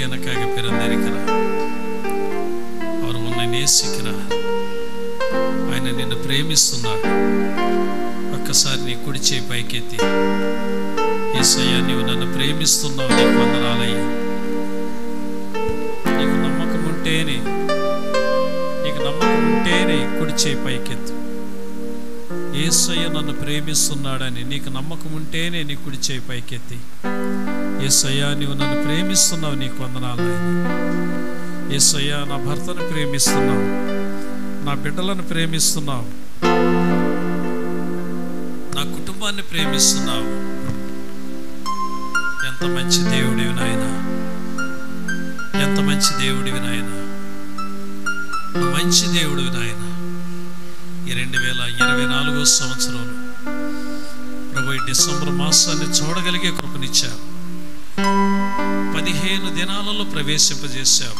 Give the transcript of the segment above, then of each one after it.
எனக்காக பிறந்திருக்கிறார். அவர் உன்னை நேசிக்கிறார். ఆయన నిన్ను ప్రేమిస్తున్నాడు. ఒక్కసారి నీ కుడి చేయి పైకెత్తి, యేసయ్యా నీవు నన్ను ప్రేమిస్తున్నావు, నీకు వందనాలయ్యా. నీకు నమ్మకం ఉంటేనే కుడి చేయి పైకెత్తు. యేసయ్య నన్ను ప్రేమిస్తున్నాడని నీకు నమ్మకం ఉంటేనే నీ కుడి చేయి పైకెత్తి, యేసయ్యా నీవు నన్ను ప్రేమిస్తున్నావు, నీకు వందనాలయ్యా. యేసయ్యా నా భర్తను ప్రేమిస్తున్నావు, నా బిడ్డలను ప్రేమిస్తున్నావు, నా కుటుంబాన్ని ప్రేమిస్తున్నావు. ఎంత మంచి దేవుడివి నాయన, ఎంత మంచి దేవుడివి నాయన, మంచి దేవుడివి నాయన. ఈ 2024 సంవత్సరంలో ప్రభు ఈ డిసెంబర్ మాసాన్ని చూడగలిగే కృపనిచ్చావు. 15 దినాలలో ప్రవేశింపజేశావు.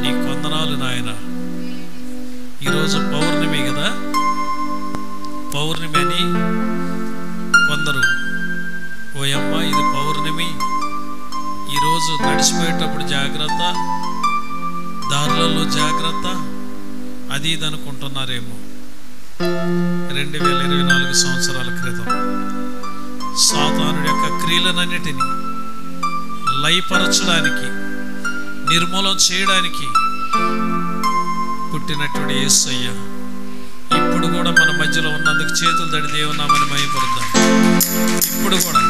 నీకు వందనాలు నాయన. ఈరోజు పౌర్ణమి కదా, పౌర్ణమి అని కొందరు, ఓయమ్మ ఇది పౌర్ణమి, ఈరోజు నడిచిపోయేటప్పుడు జాగ్రత్త, దారులలో జాగ్రత్త, అది ఇది అనుకుంటున్నారేమో. 2024 సంవత్సరాల క్రితం సాతానుడి యొక్క క్రియలన్నిటినీ లయపరచడానికి, నిర్మూలన చేయడానికి పుట్టినటువంటి యేసయ్య ఇప్పుడు కూడా మన మధ్యలో ఉన్నందుకు చేతులు తడి దేవునామని మహిమపరుద్దాం. ఇప్పుడు కూడా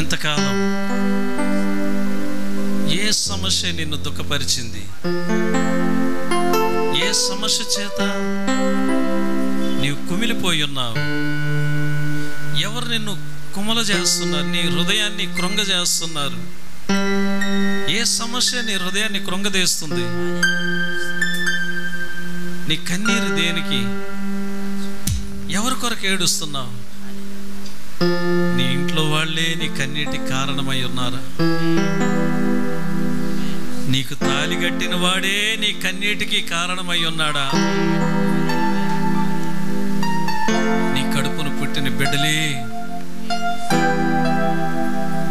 ఇంతకాలం ఏ సమస్య నిన్ను దుఃఖపరిచింది? ఏ సమస్య చేత నీవు కుమిలిపోయి ఉన్నావు? ఎవరు నిన్ను కుమల చేస్తున్నారు? నీ హృదయాన్ని కృంగ చేస్తున్నారు? ఏ సమస్య నీ హృదయాన్ని కృంగదీస్తుంది? నీ కన్నీరు దేనికి? ఎవరి కొరకు ఏడుస్తున్నావు? నీ ఇంట్లో వాళ్ళే నీ కన్నీటికి కారణమై ఉన్నారా? నీకు తాళి కట్టిన వాడే నీ కన్నీటికి కారణమై ఉన్నాడా? నీ కడుపును పుట్టిన బిడ్డలే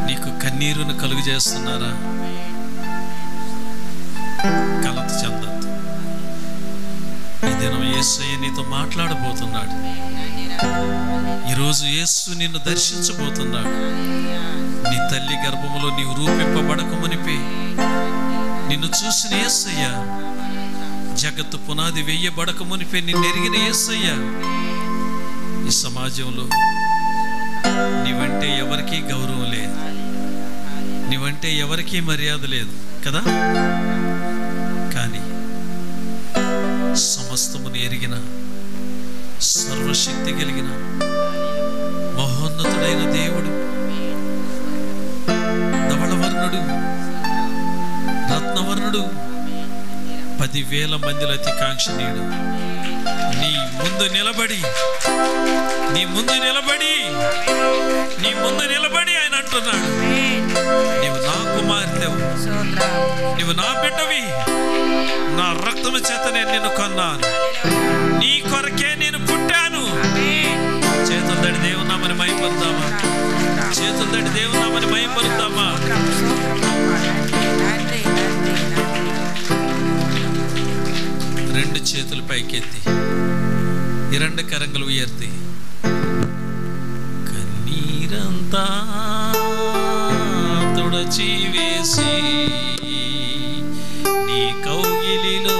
నీకు కన్నీరును కలుగు చేస్తున్నారా? కలత చెందద్దు. ఈ దినం యేసయ్య నీతో మాట్లాడబోతున్నాడు. ఈరోజు యేసు నిన్ను దర్శించబోతున్నాడు. నీ తల్లి గర్భములో నీవు రూపింపబడక మునిపే నిన్ను చూసిన యేసయ్య జగత్తు పునాది వేయబడక మునిపే నిన్ను ఎరిగిన యేసయ్య, ఈ సమాజంలో నీవంటే ఎవరికీ గౌరవం లేదు, నీవంటే ఎవరికీ మర్యాద లేదు కదా. కానీ సమస్తమును ఎరిగిన సర్వశక్తి కలిగిన మహోన్నతుడైన దేవుడు, ధవళవర్ణుడు, రత్నవర్ణుడు, 10,000 మందిలో అతి కాంక్షణీయుడు నీ ముందు నిలబడి ఆయన అంటున్నాడు, నీవు నా కుమార్తెవు, నీవు నా బిడ్డవి, నా రక్తము చేత నేను నిన్ను కొన్నాను, నీ కొరకే నేను పుట్టాను. చేతులు తడి దేవుని నామని మహిమపరుద్దామా, చేతులు తడి దేవుని నామని మహిమపరుద్దామా. రెండు చేతులు పైకెత్తి, ఈ రెండు కరంగులు ఉయర్తి, కన్నీరంతా తుడచి వేసి నీ కౌగిలిలో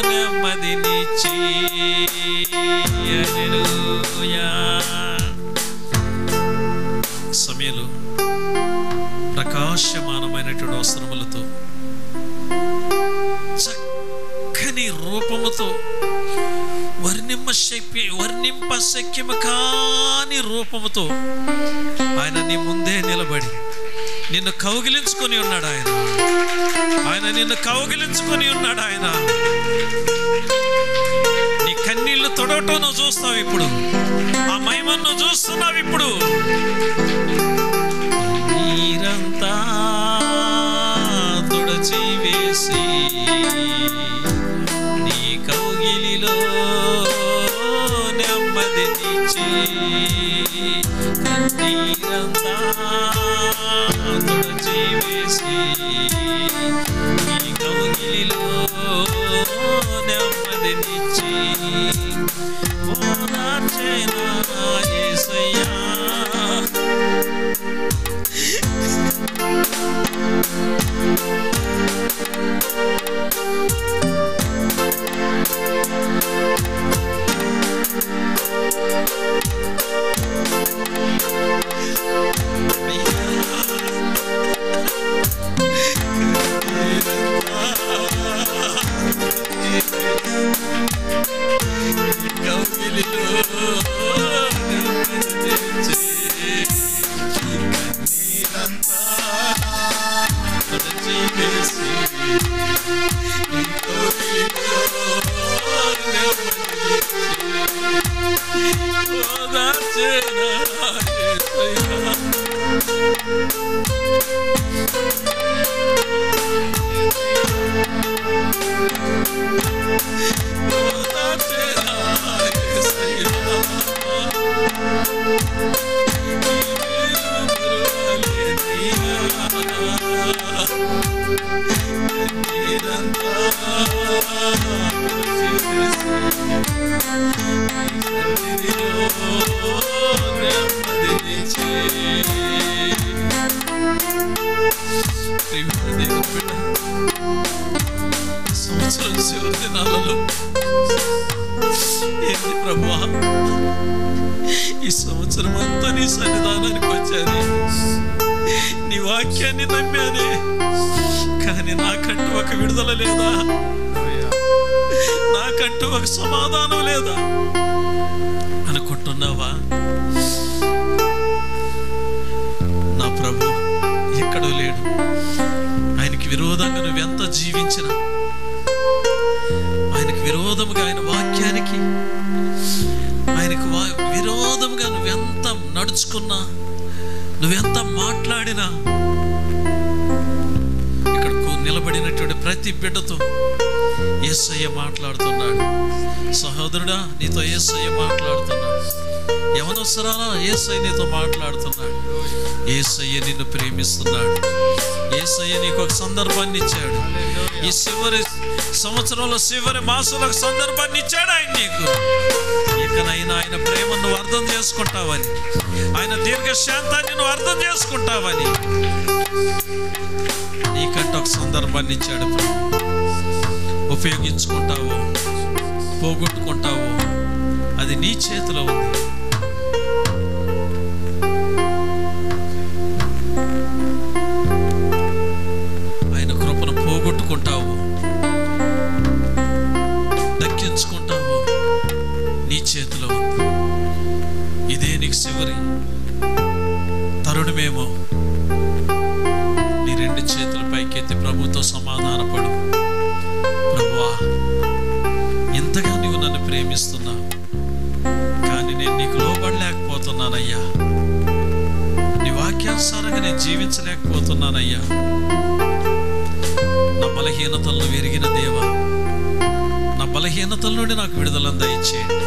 నెమ్మదినిచ్చి, హల్లెలూయా. సమయంలో ప్రకాశమానమైనటువంటి వస్త్రములతో, చక్కని రూపముతో, వర్ణింప శక్యము కాని రూపముతో ఆయన నీ ముందే నిలబడి నిన్ను కౌగిలించుకొని ఉన్నాడు. ఆయన నిన్ను కౌగిలించుకొని ఉన్నాడు. ఆయన నీ కన్నీళ్లు తొడవటం నువ్వు చూస్తావు ఇప్పుడు, ఆ మహిమను నువ్వు చూస్తున్నావు ఇప్పుడు. నీరంతా తుడచి వేసి నీ కౌగిలిలో నెమ్మదినిచ్చి, కన్నీరంతా తుడచి వేసి నీ కౌగిలిలో నెమ్మదినిచ్చి, ఓదార్చేనా యేసయ్యా. సంవత్సరం చివరి దినాలలో ఏంటి ప్రభువా, ఈ సంవత్సరం అంతా నీ సన్నిధానానికి వచ్చాను, నీ వాక్యాన్ని నమ్మానే, కానీ నాకంటూ ఒక విడుదల లేదా, నాకంటూ ఒక సమాధానం లేదా అనుకుంటున్నావా? నా ప్రభు ఎక్కడో లేడు. ఆయనకి విరోధంగా నువ్వెంత జీవించినా, ఆయనకి విరోధముగా, ఆయన వాక్యానికి ఆయనకు విరోధముగా నువ్వెంత నడుచుకున్నా, నువ్వెంత మాట్లాడినా, ఇక్కడ నిలబడినటువంటి ప్రతి బిడ్డతో యేసయ్య మాట్లాడుతున్నాడు. సహోదరుడా, నీతో యేసయ్య మాట్లాడుతున్నాడు. యవనవసరాలా, యేసయ్య నీతో మాట్లాడుతున్నాడు. యేసయ్య నిన్ను ప్రేమిస్తున్నాడు. యేసయ్య నీకు ఒక సందర్భాన్ని ఇచ్చాడు. ఈ చివరి సంవత్సరంలో చివరి మాసంలో ఒక సందర్భాన్ని ఇచ్చాడు ఆయన నీకు. ఇకనైనా ఆయన ప్రేమను నువ్వు అర్థం చేసుకుంటావని, ఆయన దీర్ఘశాంతాన్ని నువ్వు అర్థం చేసుకుంటావని నీకంటే ఒక సందర్భాన్ని ఇచ్చాడు. ఉపయోగించుకుంటావో పోగొట్టుకుంటావో అది నీ చేతిలో ఉంది. ఆయన కృపను పోగొట్టుకుంటావో దక్కించుకుంటావో నీ చేతిలో ఉంది. ఇదే నీకు చివరి తరుణమేమో. నీ రెండు చేతుల పైకెత్తి ప్రభుతో సమాధానపడు. ప్రభువా, ఇంతగా నీవు నన్ను ప్రేమిస్తున్నావు, కానీ నేను నీకు లోబడలేకపోతున్నానయ్యా. నీ వాక్యానుసారంగా నేను జీవించలేకపోతున్నానయ్యా. నా బలహీనతలను ఎరిగిన దేవా, నా బలహీనతల నుండి నాకు విడుదలను దయచేయండి.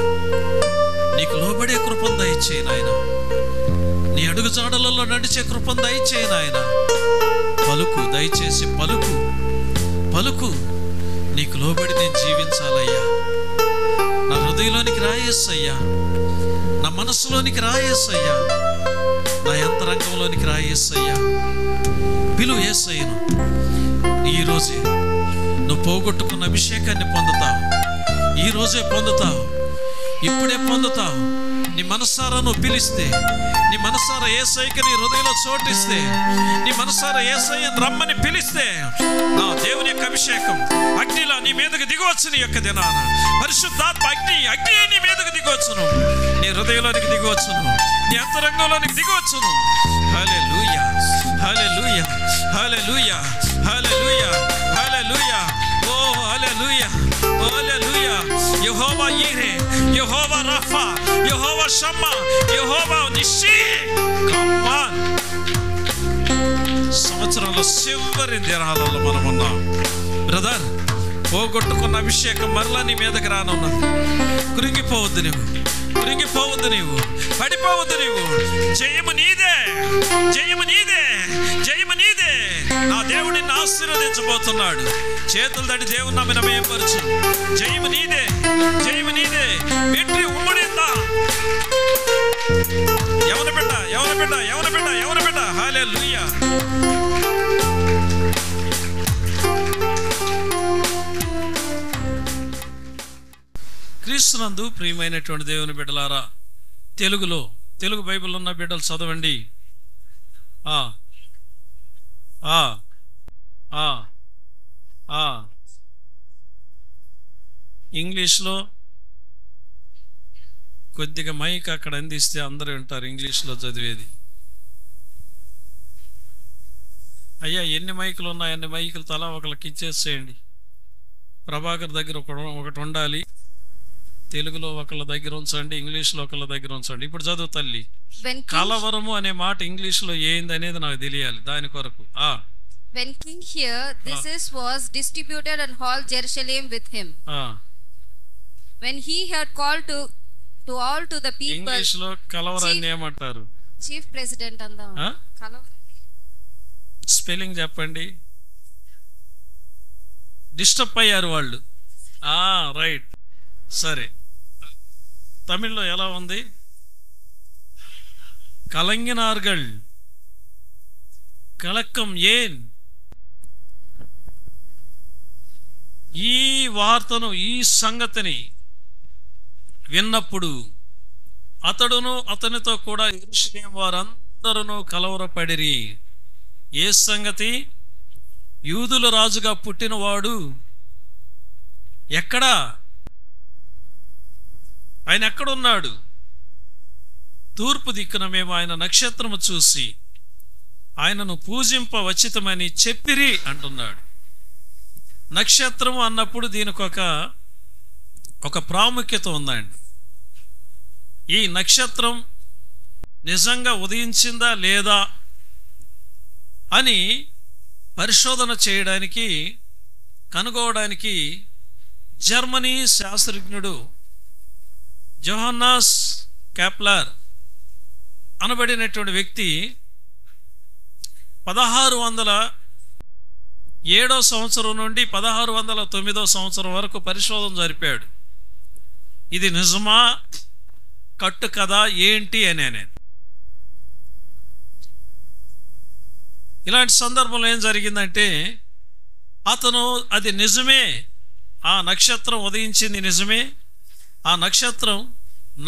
నీకు లోబడే కృపను దయచేయి నాయన. నీ అడుగుజాడలలో నడిచే కృపను దయచేయి నాయన. పలుకు, దయచేసి పలుకు పలుకు. నీకు లోబడి నేను జీవించాలయ్యా. నా హృదయంలోనికి రాయేసయ్యా, నా మనస్సులోనికి రాయేసయ్యా, నా యంత్రాంగంలోనికి రాయేసయ్యా. పిలువు యేసయ్యను. ఈరోజే నువ్వు పోగొట్టుకున్న అభిషేకాన్ని పొందుతావు. ఈరోజే పొందుతావు, ఇప్పుడే పొందుతావు. నీ మనసారా నువ్వు పిలిస్తే, నీ మనసారా యేసయ్యకి నీ హృదయంలో చోటిస్తే, నీ మనసారా యేసయ్యను రమ్మని పిలిస్తే, నా దేవుని యొక్క అభిషేకం అగ్నిలా నీ మీదకి దిగవచ్చు. నీ యొక్క దినాన పరిశుద్ధాత్మ అగ్ని నీ మీదకి దిగవచ్చును, నీ హృదయంలోనికి దిగవచ్చును, నీ అంతరంగంలోనికి దిగవచ్చును. హల్లెలూయా, హల్లెలూయా, హల్లెలూయా, హల్లెలూయా, హల్లెలూయా. ఓ హల్లెలూయా, hallelujah. Jehovah Jireh, Jehovah Rapha, Jehovah Shammah, Jehovah Nissi. Come on. సంవత్సరంలో చివరి దినాలలో మనం ఉన్నాం బ్రదర్. పోగొట్టుకున్న అభిషేకం మరలా నీ మీదకి రానున్నది. కృంగిపోవద్దు నీవు, కృంగిపోవద్దు నీవు, పడిపోవద్దు నీవు. జయము నీదే, జయము నీదే, జయము నీదే. నా దేవుడు నిన్ను ఆశీర్వదించబోతున్నాడు. చేతులు తడి దేవుని నామమున మహిమపరచు. జయము నీదే, జయము నీదే. వెట్రి ఉమ్మడిందా. ఎవరు బిడ్డ, ఎవరు బిడ్డ, ఎవరు బిడ్డ, ఎవరు బిడ్డ. హల్లెలూయా. క్రీస్తునందు ప్రియమైనటువంటి దేవుని బిడ్డలారా, తెలుగు బైబిల్ ఉన్న బిడ్డలు చదవండి. ఇంగ్లీష్లో కొద్దిగా మైక్ అక్కడ అందిస్తే అందరూ వింటారు ఇంగ్లీష్లో చదివేది. అయ్యా, ఎన్ని మైకులు ఉన్నాయి అన్ని మైకులు తలా ఒకళ్ళకి ఇచ్చేసేయండి. ప్రభాకర్ దగ్గర ఒకటి ఉండాలి. తెలుగులో ఒకళ్ళ దగ్గర ఉంచండి, ఇంగ్లీష్లో ఒకళ్ళ దగ్గర ఉంచండి. ఇప్పుడు చదువు తల్లి. కలవరము అనే మాట ఇంగ్లీష్లో ఏంది అనేది నాకు తెలియాలి. దాని కొరకు When king heard this was distributed and all Jerusalem with him. When he had called to all to the people. English లో కలవరాన్ని ఏమంటారు? చీఫ్ ప్రెసిడెంట్ అందాం. కలవరాన్ని స్పెల్లింగ్ చెప్పండి. డిస్టర్బ్ అయ్యారు వాళ్ళు. రైట్, సరే. తమిళ్లో ఎలా ఉంది? కలంగినార్గల్, కలక్కం ఏన్. ఈ వార్తను, ఈ సంగతిని విన్నప్పుడు అతడును అతనితో కూడా యెరూషలేము వారందరూ కలవరపడిరి. ఏ సంగతి? యూదుల రాజుగా పుట్టినవాడు ఎక్కడా? ఆయన ఎక్కడున్నాడు? తూర్పు దిక్కున మేము ఆయన నక్షత్రము చూసి ఆయనను పూజింప వచ్చితమని చెప్పిరి అంటున్నాడు. నక్షత్రము అన్నప్పుడు దీనికి ఒక ప్రాముఖ్యత ఉందండి. ఈ నక్షత్రం నిజంగా ఉదయించిందా లేదా అని పరిశోధన చేయడానికి, కనుగోవడానికి జర్మనీ శాస్త్రజ్ఞుడు జోహన్నాస్ కెప్లర్ అనబడినటువంటి వ్యక్తి 1607 సంవత్సరం నుండి 1609 సంవత్సరం వరకు పరిశోధన జరిపాడు. ఇది నిజమా కట్టు కదా ఏంటి అని. ఇలాంటి సందర్భంలో ఏం జరిగిందంటే, అతను అది నిజమే ఆ నక్షత్రం ఉదయించింది నిజమే. ఆ నక్షత్రం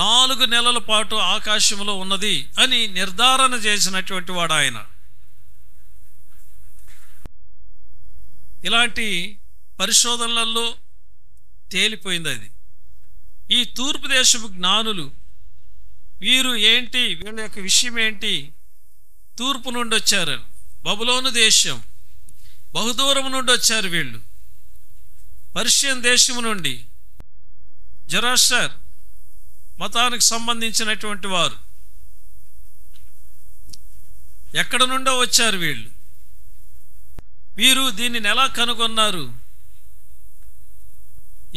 4 నెలల పాటు ఆకాశంలో ఉన్నది అని నిర్ధారణ చేసినటువంటి వాడు ఆయన. ఇలాంటి పరిశోధనలలో తేలిపోయింది అది. ఈ తూర్పు దేశపు జ్ఞానులు వీరు ఏంటి, వీళ్ళ యొక్క విషయం ఏంటి? తూర్పు నుండి వచ్చారు, బబులోను దేశం, బహుదూరం నుండి వచ్చారు వీళ్ళు. పర్షియన్ దేశం నుండి, జరాస్టర్ మతానికి సంబంధించినటువంటి వారు ఎక్కడ నుండో వచ్చారు వీళ్ళు. వీరు దీనిని ఎలా కనుగొన్నారు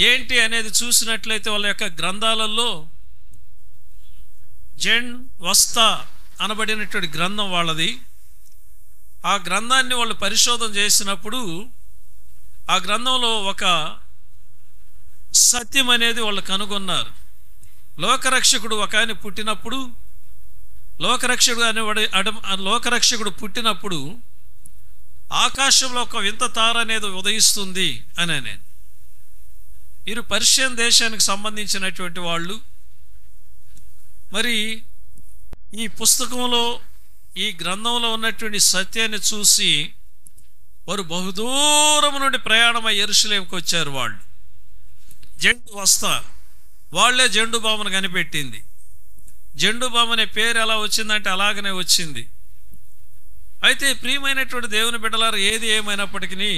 ఏంటి అనేది చూసినట్లయితే వాళ్ళ యొక్క గ్రంథాలలో జెన్ వస్తా అనబడినటువంటి గ్రంథం వాళ్ళది. ఆ గ్రంథాన్ని వాళ్ళు పరిశోధన చేసినప్పుడు ఆ గ్రంథంలో ఒక సత్యం అనేది వాళ్ళు కనుగొన్నారు. లోకరక్షకుడు ఒక ఆయన పుట్టినప్పుడు, లోకరక్షకుడు పుట్టినప్పుడు ఆకాశంలో ఒక వింత తార అనేది ఉదయిస్తుంది అని. నేను వీరు పర్షియన్ దేశానికి సంబంధించినటువంటి వాళ్ళు. మరి ఈ పుస్తకంలో, ఈ గ్రంథంలో ఉన్నటువంటి సత్యాన్ని చూసి వారు బహుదూరం నుండి ప్రయాణమై యెరూషలేముకు వచ్చారు. వాళ్ళు జెండు వస్తా, వాళ్లే జెండు బామను కనిపెట్టింది. జెండు బామ అనే పేరు ఎలా వచ్చిందంటే అలాగనే వచ్చింది. అయితే ప్రియమైనటువంటి దేవుని బిడ్డలారు, ఏది ఏమైనప్పటికీ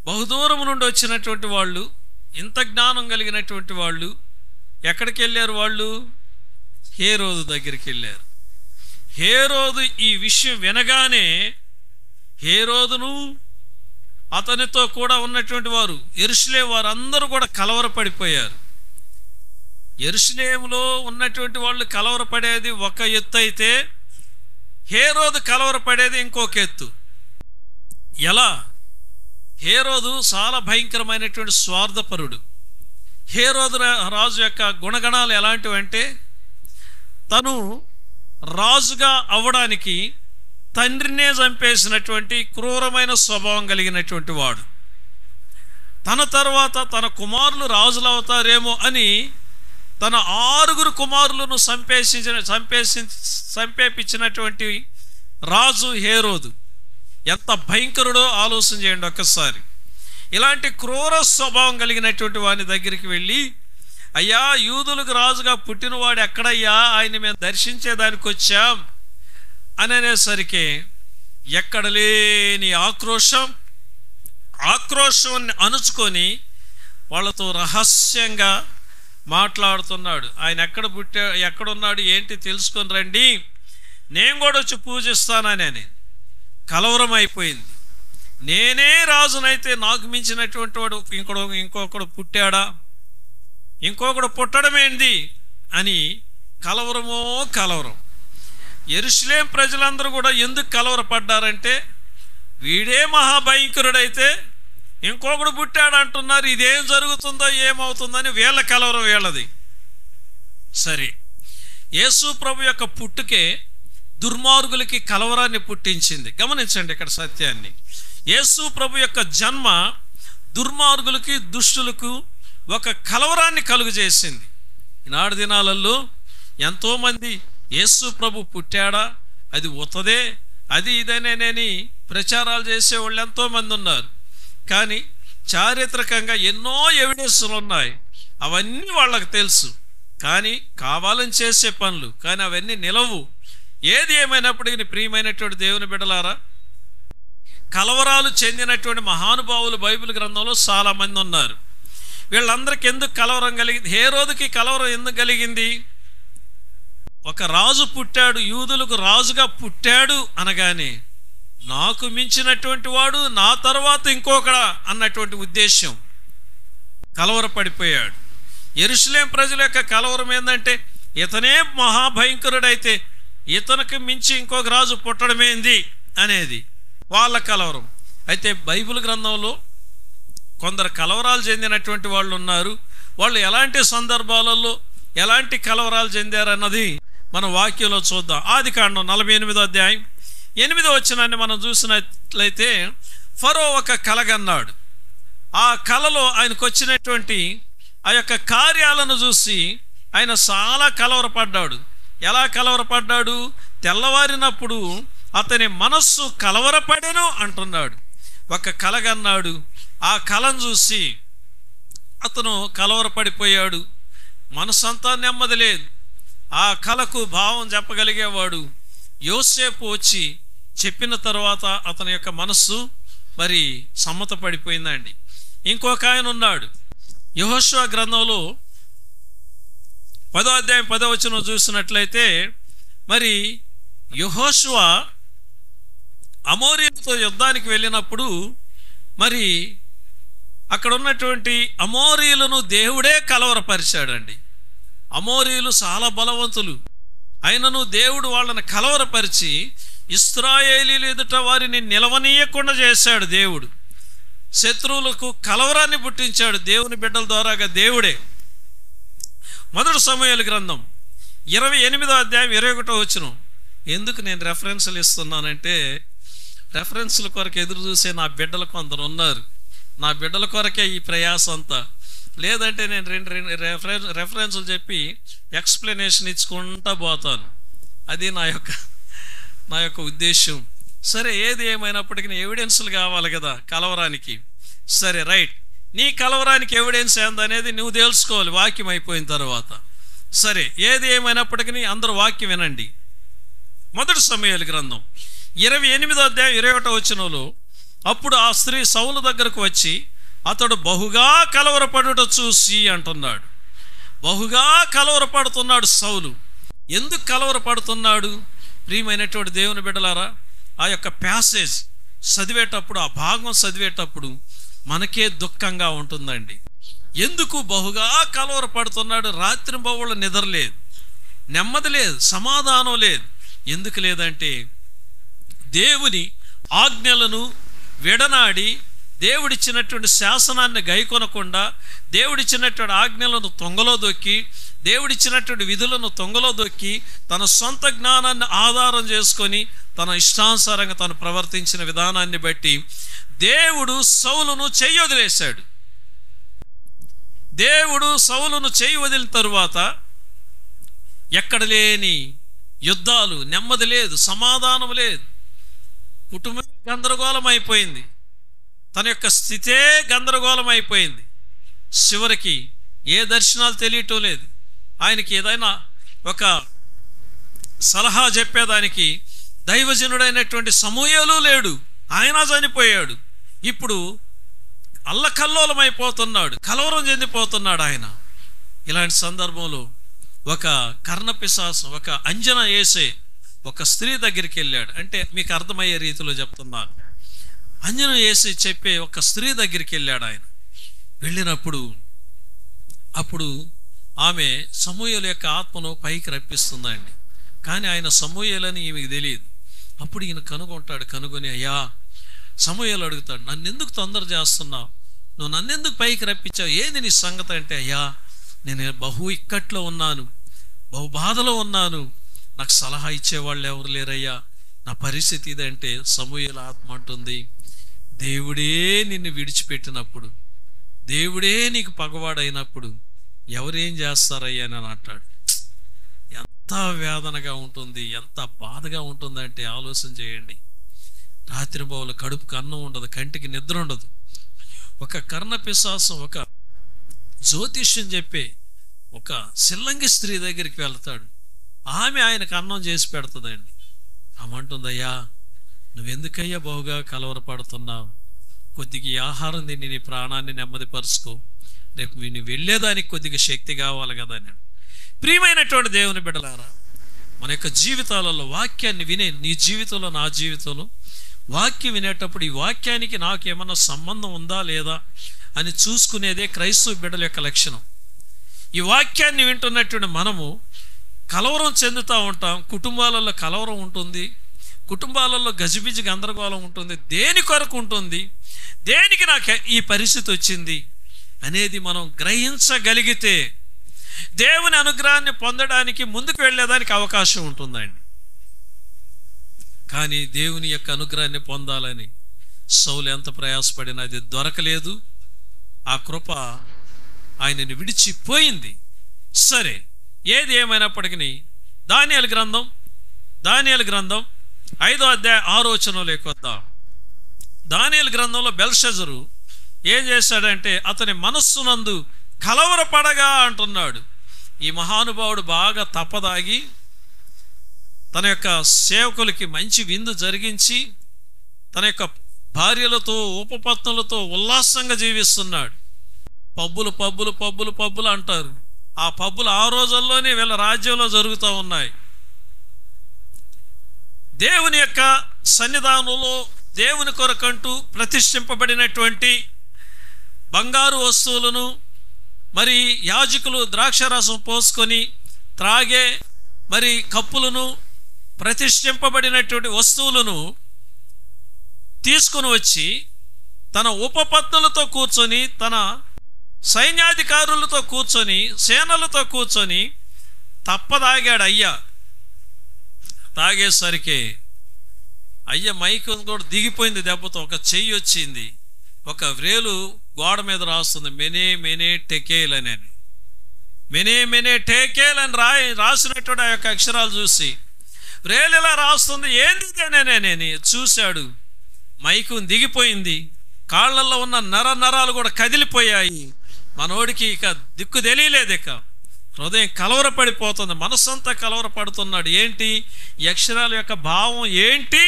బహుదూరం నుండి వచ్చినటువంటి వాళ్ళు, ఇంత జ్ఞానం కలిగినటువంటి వాళ్ళు ఎక్కడికి వెళ్ళారు? వాళ్ళు హేరోదు దగ్గరికి వెళ్ళారు. హేరోదు ఈ విషయం వినగానే హేరోదును అతనితో కూడా ఉన్నటువంటి వారు, యెరూషలేము వారందరూ కూడా కలవరపడిపోయారు. యెరూషలేములో ఉన్నటువంటి వాళ్ళు కలవరపడేది ఒక ఎత్తు అయితే, హేరోదు కలవరపడేది ఇంకొక ఎత్తు. ఎలా? హేరోదు చాలా భయంకరమైనటువంటి స్వార్థపరుడు. హేరోదు రాజు యొక్క గుణగణాలు ఎలాంటివంటే, తను రాజుగా అవ్వడానికి తండ్రినే చంపేసినటువంటి క్రూరమైన స్వభావం కలిగినటువంటి వాడు. తన తర్వాత తన కుమారులు రాజులు అవుతారేమో అని తన 6 కుమారులను చంపేపించినటువంటి రాజు హేరోదు. ఎంత భయంకరుడో ఆలోచన చేయండి ఒక్కసారి. ఇలాంటి క్రూర స్వభావం కలిగినటువంటి వాని దగ్గరికి వెళ్ళి, అయ్యా యూదులకు రాజుగా పుట్టినవాడు ఎక్కడయ్యా, ఆయన మేము దర్శించేదానికి వచ్చాం అని అనేసరికి ఎక్కడ లేని ఆక్రోశాన్ని అణుచుకొని వాళ్ళతో రహస్యంగా మాట్లాడుతున్నాడు. ఆయన ఎక్కడున్నాడు ఏంటి తెలుసుకొని రండి, నేను కూడా వచ్చి పూజిస్తానని. కలవరం అయిపోయింది. నేనే రాజునైతే నాకు మించినటువంటి వాడు ఇంకొకడు పుట్టాడా, ఇంకొకడు పుట్టడమేంది అని కలవరం. యెరూషలేము ప్రజలందరూ కూడా ఎందుకు కలవరపడ్డారంటే, వీడే మహాభయంకరుడైతే ఇంకొకడు పుట్టాడు అంటున్నారు, ఇదేం జరుగుతుందో ఏమవుతుందని వీళ్ళ కలవరం వీళ్ళది. సరే, యేసు ప్రభు యొక్క పుట్టుకే దుర్మార్గులకి కలవరాన్ని పుట్టించింది. గమనించండి ఇక్కడ సత్యాన్ని. యేసు ప్రభు యొక్క జన్మ దుర్మార్గులకి, దుష్టులకు ఒక కలవరాన్ని కలుగజేసింది. ఈనాడు దినాలలో ఎంతోమంది యేసు ప్రభు పుట్టాడా, అది ఉత్తదే, అది ఇదనేనని ప్రచారాలు చేసేవాళ్ళు ఎంతోమంది ఉన్నారు. కానీ చారిత్రకంగా ఎన్నో ఎవిడెన్స్లు ఉన్నాయి, అవన్నీ వాళ్ళకు తెలుసు. కానీ కావాలని చేసే పనులు, కానీ అవన్నీ నిలవు. ఏది ఏమైనప్పటికీ ప్రియమైనటువంటి దేవుని బిడ్డలారా, కలవరాలు చెందినటువంటి మహానుభావులు బైబిల్ గ్రంథంలో చాలామంది ఉన్నారు. వీళ్ళందరికీ ఎందుకు కలవరం కలిగింది? హేరోదుకి కలవరం ఎందుకు కలిగింది? ఒక రాజు పుట్టాడు, యూదులకు రాజుగా పుట్టాడు అనగానే నాకు మించినటువంటి వాడు నా తర్వాత ఇంకొకడా అన్నటువంటి ఉద్దేశం, కలవరపడిపోయాడు. యెరూషలేము ప్రజల యొక్క కలవరం ఏంటంటే, ఇతనే మహాభయంకరుడైతే ఇతనికి మించి ఇంకొక రాజు పుట్టడమేంది అనేది వాళ్ళ కలవరం. అయితే బైబిల్ గ్రంథంలో కొందరు కలవరాలు చెందినటువంటి వాళ్ళు ఉన్నారు. వాళ్ళు ఎలాంటి సందర్భాలలో ఎలాంటి కలవరాలు చెందారన్నది మన వాక్యంలో చూద్దాం. ఆదికాండం 48వ అధ్యాయం 8వ వచనాన్ని మనం చూసినట్లయితే, ఫరో ఒక కలగన్నాడు. ఆ కలలో ఆయనకు వచ్చినటువంటి ఆ యొక్క కార్యాలను చూసి ఆయన చాలా కలవరపడ్డాడు. ఎలా కలవరపడ్డాడు? తెల్లవారినప్పుడు అతని మనస్సు కలవరపడెను అంటున్నాడు. ఒక కలగన్నాడు. ఆ కలను చూసి అతను కలవరపడిపోయాడు. మనసంతా నెమ్మది లేదు. ఆ కలకు భావం చెప్పగలిగేవాడు యోసేపు వచ్చి చెప్పిన తర్వాత అతని యొక్క మనస్సు మరి సమ్మతపడిపోయిందండి. ఇంకొక ఆయన ఉన్నాడు. యెహోషువ గ్రంథంలో 10వ అధ్యాయం 10వ వచనం చూసినట్లయితే మరి యెహోషువ అమోరీయులతో యుద్ధానికి వెళ్ళినప్పుడు మరి అక్కడ ఉన్నటువంటి అమోరీయులను దేవుడే కలవరపరిచాడండి. అమోరీయులు చాలా బలవంతులు. అయినను దేవుడు వాళ్ళని కలవరపరిచి ఇశ్రాయేలీయుల ఎదుట వారిని నిలవనీయకుండా చేశాడు. దేవుడు శత్రువులకు కలవరాన్ని పుట్టించాడు దేవుని బిడ్డల ద్వారాగా దేవుడే. 1 సమూయేలు గ్రంథం 28వ అధ్యాయం 21వ వచనం. ఎందుకు నేను రెఫరెన్స్లు ఇస్తున్నానంటే రెఫరెన్స్ల కొరకు ఎదురు చూసే నా బిడ్డలు కొందరు ఉన్నారు. నా బిడ్డల కొరకే ఈ ప్రయాసం అంతా. లేదంటే నేను రెండు రెఫరెన్స్లు చెప్పి ఎక్స్ప్లెనేషన్ ఇచ్చుకుంటా పోతాను. అది నా యొక్క ఉద్దేశం. సరే, ఏది ఏమైనప్పటికీ ఎవిడెన్స్లు కావాలి కదా కలవరానికి. సరే, రైట్. నీ కలవరానికి ఎవిడెన్స్ ఏందనేది నువ్వు తెలుసుకోవాలి వాక్యం అయిపోయిన తర్వాత. సరే, ఏది ఏమైనప్పటికీ అందరూ వాక్యం వినండి. 1 సమూయేలు గ్రంథం 28వ అధ్యాయం 21వ వచనంలో, అప్పుడు ఆ స్త్రీ సౌలు దగ్గరకు వచ్చి అతడు బహుగా కలవరపడుట చూసి అంటున్నాడు. బహుగా కలవరపడుతున్నాడు సౌలు. ఎందుకు కలవరపడుతున్నాడు? ప్రియమైనటువంటి దేవుని బిడ్డలారా, ఆ యొక్క ప్యాసేజ్ చదివేటప్పుడు, ఆ భాగం చదివేటప్పుడు మనకే దుఃఖంగా ఉంటుందండి. ఎందుకు బహుగా కలవరపడుతున్నాడు? రాత్రి బహుళ నిద్ర లేదు, నెమ్మది లేదు, సమాధానం లేదు. ఎందుకు లేదంటే దేవుని ఆజ్ఞలను విడనాడి దేవుడిచ్చినటువంటి శాసనాన్ని గైకొనకుండా, దేవుడిచ్చినటువంటి ఆజ్ఞలను తొంగలో దొక్కి, దేవుడిచ్చినటువంటి విధులను తొంగలో దొక్కి తన సొంత జ్ఞానాన్ని ఆధారం చేసుకొని తన ఇష్టానుసారంగా తను ప్రవర్తించిన విధానాన్ని బట్టి దేవుడు సౌలును చెయ్యి వదిలేశాడు. దేవుడు సౌలును చెయ్యి వదిలిన తరువాత ఎక్కడ లేని యుద్ధాలు, నెమ్మది లేదు, సమాధానం లేదు, కుటుంబం గందరగోళం అయిపోయింది, తన యొక్క స్థితే గందరగోళం అయిపోయింది. చివరికి ఏ దర్శనాలు తెలియటం లేదు. ఆయనకి ఏదైనా ఒక సలహా చెప్పేదానికి దైవజనుడైనటువంటి సమూయేలు లేడు, ఆయన చనిపోయాడు. ఇప్పుడు అల్లకల్లోలం అయిపోతున్నాడు, కలవరం చెందిపోతున్నాడు ఆయన. ఇలాంటి సందర్భంలో ఒక కర్ణపిశాసం, ఒక అంజన వేసే ఒక స్త్రీ దగ్గరికి వెళ్ళాడు. అంటే మీకు అర్థమయ్యే రీతిలో చెప్తున్నాను. అంజన వేసి చెప్పే ఒక స్త్రీ దగ్గరికి వెళ్ళాడు ఆయన. వెళ్ళినప్పుడు అప్పుడు ఆమె సమూయేలు యొక్క ఆత్మను పైకి రప్పిస్తుందండి. కానీ ఆయన సమూయేలని ఈమెకు తెలియదు. అప్పుడు ఈయన కనుగొని, అయ్యా, సమూయేలు అడుగుతాడు, నన్ను ఎందుకు తొందర చేస్తున్నావు? నువ్వు నన్నెందుకు పైకి రప్పించావు? ఏంది నీ సంగతి అంటే, అయ్యా, నేను బహు ఇక్కట్లో ఉన్నాను, బహు బాధలో ఉన్నాను, నాకు సలహా ఇచ్చేవాళ్ళు ఎవరు లేరయ్యా, నా పరిస్థితి ఇదంటే సమూయేలు ఆత్మ అంటుంది, దేవుడే నిన్ను విడిచిపెట్టినప్పుడు, దేవుడే నీకు పగవాడైనప్పుడు ఎవరేం చేస్తారయ్యా అని అంటాడు. ఎంత వేదనగా ఉంటుంది, ఎంత బాధగా ఉంటుందంటే ఆలోచన చేయండి. రాత్రి బౌలు కడుపుకి అన్నం ఉండదు, కంటికి నిద్ర ఉండదు. ఒక కర్ణపిశాసం, ఒక జ్యోతిష్యం చెప్పే ఒక సిల్లంగి స్త్రీ దగ్గరికి వెళ్తాడు. ఆమె ఆయనకు అన్నం చేసి పెడుతుందండి. అమ్మంటుందయ్యా, నువ్వెందుకయ్యా బహుగా కలవరపడుతున్నావు? కొద్దిగా ఆహారం తిని నీ ప్రాణాన్ని నెమ్మదిపరుచుకో, రేపు నువ్వు వెళ్ళేదానికి కొద్దిగా శక్తి కావాలి కదా అని. ప్రియమైనటువంటి దేవుని బిడ్డలారా, మన యొక్క జీవితాలలో వాక్యాన్ని వినే, నీ జీవితంలో నా జీవితంలో వాక్యం వినేటప్పుడు ఈ వాక్యానికి నాకు ఏమన్నా సంబంధం ఉందా లేదా అని చూసుకునేదే క్రైస్తవ బిడ్డల యొక్క లక్షణం. ఈ వాక్యాన్ని వింటున్నటువంటి మనము కలవరం చెందుతూ ఉంటాం. కుటుంబాలలో కలవరం ఉంటుంది, కుటుంబాలలో గజిబిజి గందరగోళం ఉంటుంది. దేని కొరకు ఉంటుంది, దేనికి నాకు ఈ పరిస్థితి వచ్చింది అనేది మనం గ్రహించగలిగితే దేవుని అనుగ్రహాన్ని పొందడానికి ముందుకు వెళ్ళేదానికి అవకాశం ఉంటుందండి. కానీ దేవుని యొక్క అనుగ్రహాన్ని పొందాలని సౌలు ఎంత ప్రయాసపడినా అది దొరకలేదు, ఆ కృప ఆయనని విడిచిపోయింది. సరే, ఏది ఏమైనప్పటికీ దానియేలు గ్రంథం 5వ అధ్యాయం 6వ వచనంలోకి వద్దాం. దానియేలు గ్రంథంలో బెల్షజరు ఏం చేశాడంటే అతని మనస్సునందు కలవరపడగా అంటున్నాడు. ఈ మహానుభావుడు బాగా తప్పదాగి తన యొక్క సేవకులకి మంచి విందు జరిగించి తన యొక్క భార్యలతో ఉపపత్నులతో ఉల్లాసంగా జీవిస్తున్నాడు. పబ్బులు అంటారు. ఆ పబ్బులు ఆ రోజుల్లోనే వీళ్ళ రాజ్యంలో జరుగుతూ ఉన్నాయి. దేవుని యొక్క సన్నిధానంలో దేవుని కొరకంటూ ప్రతిష్ఠింపబడినటువంటి బంగారు వస్తువులను, మరి యాజకులు ద్రాక్షరసం పోసుకొని త్రాగే మరి కప్పులను, ప్రతిష్ఠింపబడినటువంటి వస్తువులను తీసుకుని వచ్చి తన ఉపపత్నులతో కూర్చొని, తన సైన్యాధికారులతో కూర్చొని, సేనలతో కూర్చొని తప్పదాగాడు అయ్యా. తాగేసరికి అయ్య మైకు కూడా దిగిపోయింది దెబ్బతో. ఒక చెయ్యి వచ్చింది, ఒక వ్రేలు గోడ మీద రాస్తుంది మెనే మెనే టెకేల్ అని. మెనే మెనే టెకేల్ అని రాసినటువంటి ఆ యొక్క అక్షరాలు చూసి వ్రేలు ఇలా రాస్తుంది, ఏంది నేనే చూశాడు. మైకు దిగిపోయింది, కాళ్ళల్లో ఉన్న నరాలు కూడా కదిలిపోయాయి. మనోడికి ఇక దిక్కు తెలియలేదు, ఇక హృదయం కలవరపడిపోతుంది, మనస్సంతా కలవరపడుతున్నాడు. ఏంటి ఈ అక్షరాల యొక్క భావం ఏంటి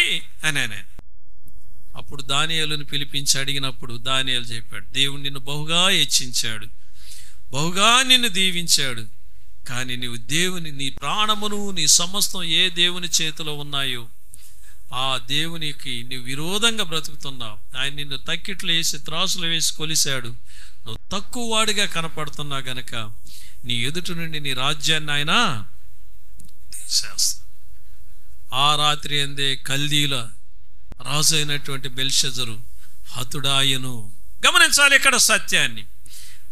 అని. అప్పుడు దానియేలుని పిలిపించి అడిగినప్పుడు దానియేలు చెప్పాడు, దేవుడు నిన్ను బహుగా హెచ్చించాడు, బహుగా నిన్ను దీవించాడు. కానీ నీవు దేవుని, నీ ప్రాణమును నీ సమస్తం ఏ దేవుని చేతిలో ఉన్నాయో ఆ దేవునికి నీవు విరోధంగా బ్రతుకుతున్నావు. ఆయన నిన్ను తక్కిట్లు వేసి త్రాసులు వేసి కొలిశాడు. నువ్వు తక్కువ వాడిగా కనపడుతున్నావు గనక నీ ఎదుటి నుండి నీ రాజ్యాన్ని ఆయన తీసేస్తా. ఆ రాత్రి అందే కల్దీల రాజు అయినటువంటి బెల్షజరు హతుడాయను. గమనించాలి ఇక్కడ సత్యాన్ని.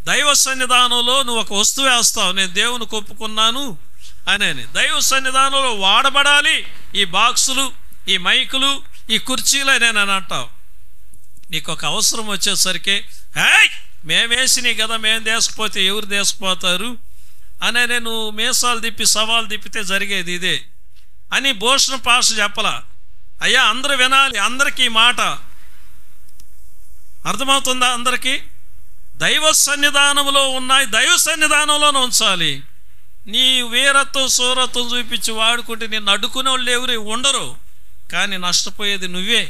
దైవ సన్నిధానంలో నువ్వు ఒక వస్తువు వేస్తావు, నేను దేవుని ఒప్పుకున్నాను అని. దైవ సన్నిధానంలో వాడబడాలి ఈ బాక్సులు, ఈ మైకులు, ఈ కుర్చీలు అని అంటావు. నీకు ఒక అవసరం వచ్చేసరికి మేమేసినాయి కదా, మేము దేశకపోతే ఎవరు దేశపోతారు అని నేను మీసాలు తిప్పి సవాలు తిప్పితే జరిగేది ఇదే అని భూషణ పాష చెప్పలా. అయ్యా అందరూ వినాలి, అందరికీ మాట అర్థమవుతుందా? అందరికీ దైవ సన్నిధానంలో ఉన్నాయి, దైవ సన్నిధానంలోనే ఉంచాలి. నీ వీరత్వం సూరత్వం చూపించి వాడుకుంటే నిన్ను అడ్డుకునే వాళ్ళు ఎవరు ఉండరు, కానీ నష్టపోయేది నువ్వే.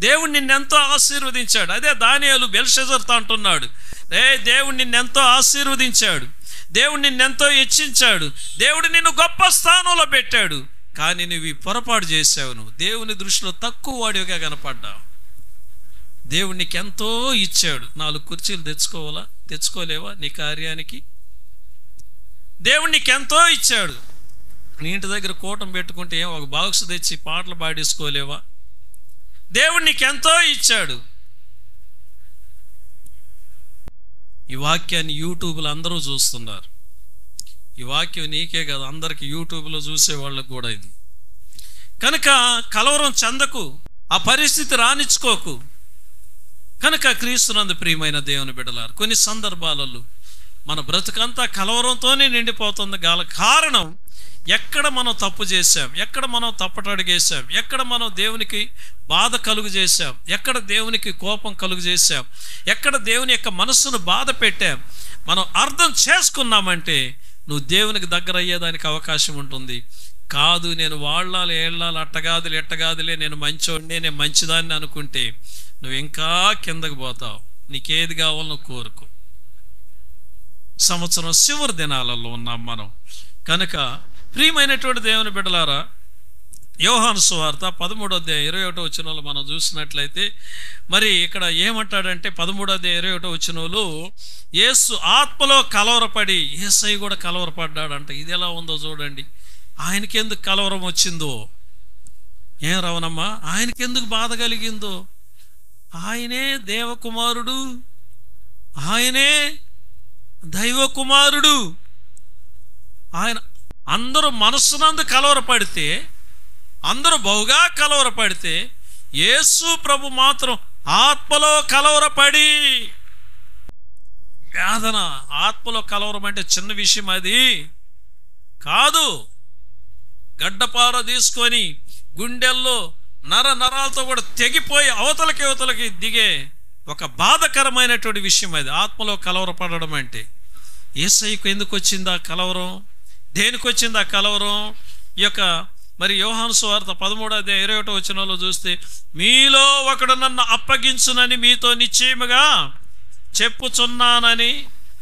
దేవుడు నిన్నెంతో ఆశీర్వదించాడు. అదే దానియేలు బెల్షజర్తో అంటున్నాడు, దేవుడు నిన్నెంతో ఆశీర్వదించాడు, దేవుడు నిన్నెంతో హెచ్చించాడు, దేవుడు నిన్ను గొప్ప స్థానంలో పెట్టాడు, కానీ నువ్వు పొరపాటు చేసావు. నువ్వు దేవుని దృష్టిలో తక్కువ వాడివిగా కనపడ్డావు. దేవుడు నీకు ఎంతో ఇచ్చాడు. 4 కుర్చీలు తెచ్చుకోలేవా నీ కార్యానికి? దేవుడు నీకు ఎంతో ఇచ్చాడు. నీ ఇంటి దగ్గర కూటం పెట్టుకుంటే ఒక బాక్స్ తెచ్చి పాటలు పాడేసుకోలేవా? దేవుడు నీకు ఎంతో ఇచ్చాడు. ఈ వాక్యాన్ని యూట్యూబ్లో అందరూ చూస్తున్నారు. ఈ వాక్యం నీకే కదా, అందరికి యూట్యూబ్లో చూసే వాళ్ళకు కూడా ఇది. కనుక కలవరం చెందకు, ఆ పరిస్థితి రానిచ్చుకోకు. కనుక క్రీస్తునందు ప్రియమైన దేవుని బిడ్డలారు, కొన్ని సందర్భాలలో మన బ్రతుకంతా కలవరంతోనే నిండిపోతుంది. కారణం ఎక్కడ మనం తప్పు చేశాం, ఎక్కడ మనం తప్పటడుగేసాం, ఎక్కడ మనం దేవునికి బాధ కలుగు చేశాం, ఎక్కడ దేవునికి కోపం కలుగు చేశాం, ఎక్కడ దేవుని యొక్క మనస్సును బాధ పెట్టాం, మనం అర్థం చేసుకున్నామంటే నువ్వు దేవునికి దగ్గర అయ్యేదానికి అవకాశం ఉంటుంది. కాదు నేను వాళ్ళాలి ఏళ్ళాలి అట్టగాదులు ఎట్టగాదులే, నేను మంచోడినే, నేను మంచిదాన్ని అనుకుంటే నువ్వు ఇంకా కిందకు పోతావు. నీకేది కావాలో నువ్వు కోరుకో. సంవత్సరం చివరి దినాలలో ఉన్నాం మనం. కనుక ప్రియమైనటువంటి దేవుని బిడ్డలారా, యోహాను సువార్త 13వ అధ్యాయం 21వ వచనంలో మనం చూసినట్లయితే మరి ఇక్కడ ఏమంటాడంటే 13వ అధ్యాయం 21వ వచనంలో యేసు ఆత్మలో కలవరపడి, యేసయ్య కూడా కలవరపడ్డాడంట. ఇది ఎలా ఉందో చూడండి. ఆయనకి ఎందుకు కలవరం వచ్చిందో, ఏం రావనమ్మా, ఆయనకి ఎందుకు బాధ కలిగిందో. ఆయనే దేవకుమారుడు, ఆయనే దైవ కుమారుడు. ఆయన అందరూ మనస్సునందు కలవరపడితే, అందరూ బహుగా కలవరపడితే, యేసు ప్రభు మాత్రం ఆత్మలో కలవరపడి వేదన. ఆత్మలో కలవరం అంటే చిన్న విషయం అది కాదు. గడ్డపార తీసుకొని గుండెల్లో నరాలతో కూడా తెగిపోయి అవతలకి దిగే ఒక బాధకరమైనటువంటి విషయం అది, ఆత్మలో కలవరపడడం అంటే. యేసయ్యకు ఎందుకు వచ్చింది ఆ కలవరం? దేనికి వచ్చింది ఆ కలవరం? ఈ యొక్క మరి యోహాను సువార్త 13:21 చూస్తే, మీలో ఒకడు నన్ను అప్పగించునని మీతో నిశ్చయముగా చెప్పుచున్నానని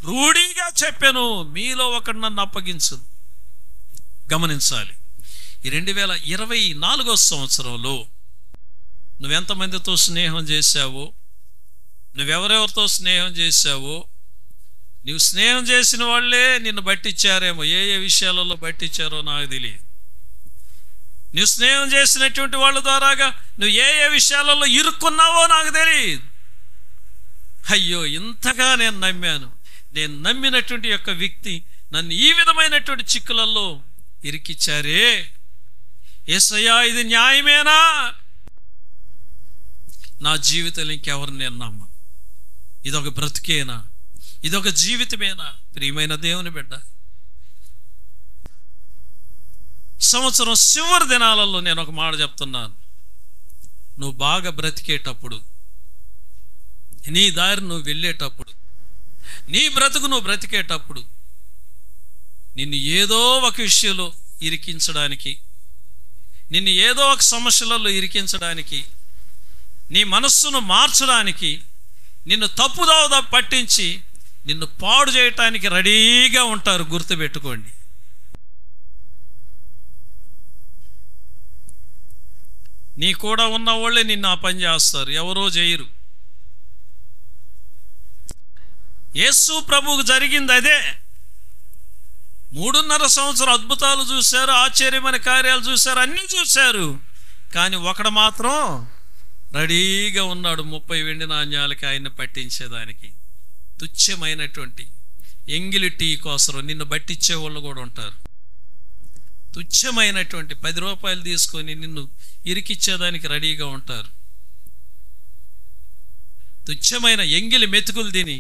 రూఢిగా చెప్పాను. మీలో ఒకడు నన్ను అప్పగించు. గమనించాలి, ఈ 2024 సంవత్సరంలో నువ్వెంతమందితో స్నేహం చేశావో, నువ్వెవరెవరితో స్నేహం చేశావో, నువ్వు స్నేహం చేసిన వాళ్ళే నిన్ను బట్టిచ్చారేమో. ఏ విషయాలలో బట్టిచ్చారో నాకు తెలియదు. నువ్వు స్నేహం చేసినటువంటి వాళ్ళ ద్వారాగా నువ్వు ఏ విషయాలలో ఇరుక్కున్నావో నాకు తెలియదు. అయ్యో, ఇంతగా నేను నమ్మాను, నేను నమ్మినటువంటి యొక్క వ్యక్తి నన్ను ఈ విధమైనటువంటి చిక్కులలో ఇరికిచ్చారే. యేసయ్యా, ఇది న్యాయమేనా? నా జీవితంలో ఇంకెవరిని నేను నమ్మ. ఇదొక బ్రతికేనా? ఇదొక జీవితమేనా? ప్రియమైన దేవుని బిడ్డ, సంవత్సరం చివరి దినాలలో నేను ఒక మాట చెప్తున్నాను. నువ్వు బాగా బ్రతికేటప్పుడు, నీ దారి నువ్వు వెళ్ళేటప్పుడు, నీ బ్రతుకు నువ్వు బ్రతికేటప్పుడు, నిన్ను ఏదో ఒక విషయంలో ఇరికించడానికి, నిన్ను ఏదో ఒక సమస్యలలో ఇరికించడానికి, నీ మనస్సును మార్చడానికి, నిన్ను తప్పుదోవ పట్టించి నిన్ను పాడు చేయటానికి రెడీగా ఉంటారు. గుర్తుపెట్టుకోండి. నీ కూడా ఉన్న వాళ్ళే నిన్ను ఆ పని చేస్తారు, ఎవరో చేయరు. యేసు ప్రభువుకు జరిగింది అదే. 3.5 సంవత్సరం అద్భుతాలు చూశారు, ఆశ్చర్యమైన కార్యాలు చూశారు, అన్నీ చూశారు. కానీ ఒకడు మాత్రం రెడీగా ఉన్నాడు 30 వెండి నాణ్యాలకి ఆయన్ని పట్టించేదానికి. తుచ్చమైనటువంటి ఎంగిలి టీ కోసం నిన్ను పట్టించే వాళ్ళు కూడా ఉంటారు. తుచ్చమైనటువంటి 10 రూపాయలు తీసుకొని నిన్ను ఇరికిచ్చేదానికి రెడీగా ఉంటారు. తుచ్చమైన ఎంగిలి మెతుకులు తిని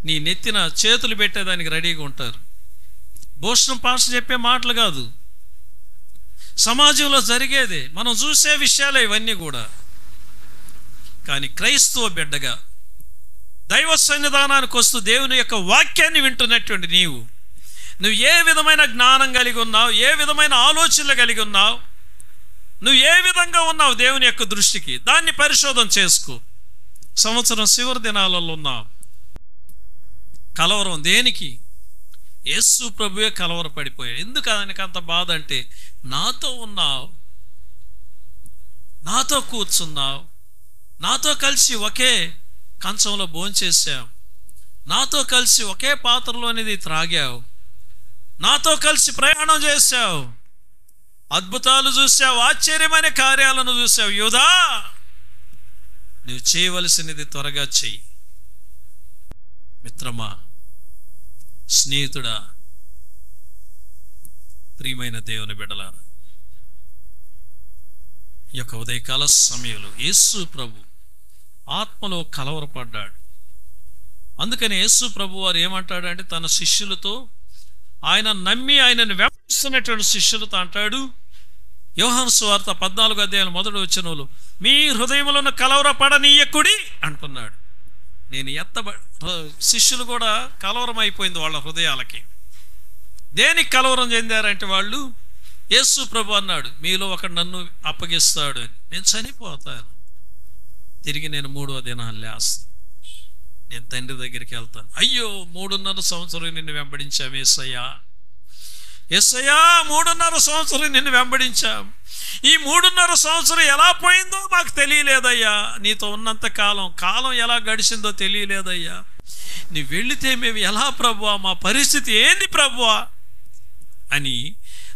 నీ నెత్తిన చేతులు పెట్టేదానికి రెడీగా ఉంటారు. భూషణం పాష చెప్పే మాటలు కాదు, సమాజంలో జరిగేదే, మనం చూసే విషయాలే ఇవన్నీ కూడా. కానీ క్రైస్తవ బిడ్డగా దైవ సన్నిధానానికి వస్తూ దేవుని యొక్క వాక్యాన్ని వింటున్నటువంటి నువ్వు ఏ విధమైన జ్ఞానం కలిగి ఉన్నావు, ఏ విధమైన ఆలోచనలు కలిగి ఉన్నావు, నువ్వు ఏ విధంగా ఉన్నావు దేవుని యొక్క దృష్టికి, దాన్ని పరిశోధన చేసుకో. సంవత్సరం చివరి దినాలలో ఉన్నావు. కలవరం దేనికి? యేసు ప్రభువే కలవరపడిపోయాడు. ఎందుకు ఆయనకు అంత బాధ అంటే, నాతో ఉన్నావు, నాతో కూర్చున్నావు, నాతో కలిసి ఒకే కంచంలో భోంచేసావు, నాతో కలిసి ఒకే పాత్రలోనిది త్రాగావు, నాతో కలిసి ప్రయాణం చేశావు, అద్భుతాలు చూసావు, ఆశ్చర్యమైన కార్యాలను చూసావు. యూదా, నువ్వు చేయవలసినది త్వరగా చెయ్యి. మిత్రమా, స్నేహితుడా, ప్రియమైన దేవుని బిడ్డలారా, ఈ యొక్క ఉదయకాల సమయంలో యేసు ప్రభు ఆత్మలో కలవరపడ్డాడు. అందుకని యేసు ప్రభు వారు ఏమంటాడంటే, తన శిష్యులతో, ఆయన నమ్మి ఆయనను వెంబడిస్తున్నటువంటి శిష్యులతో అంటాడు, యోహాను సువార్త 14:1 మీ హృదయములను కలవరపడనీయకుడి అంటున్నాడు. నేను శిష్యులు కూడా కలవరం అయిపోయింది వాళ్ళ హృదయాలకి. దేనికి కలవరం చెందారంటే, వాళ్ళు యేసు ప్రభు అన్నాడు, మీలో ఒకడు నన్ను అప్పగిస్తాడు అని. నేను చనిపోతాను, తిరిగి నేను 3వ దినాన్ని లేస్తాను, నేను తండ్రి దగ్గరికి వెళ్తాను. అయ్యో, 3.5 సంవత్సరం నిన్ను వెంబడించాం యేసయ్యా, యేసయ్యా, 3.5 సంవత్సరం నిన్ను వెంబడించాం. ఈ 3.5 సంవత్సరం ఎలా పోయిందో మాకు తెలియలేదయ్యా. నీతో ఉన్నంత కాలం ఎలా గడిచిందో తెలియలేదయ్యా. నీ వెళితే మేము ఎలా ప్రభువా, మా పరిస్థితి ఏంది ప్రభువా అని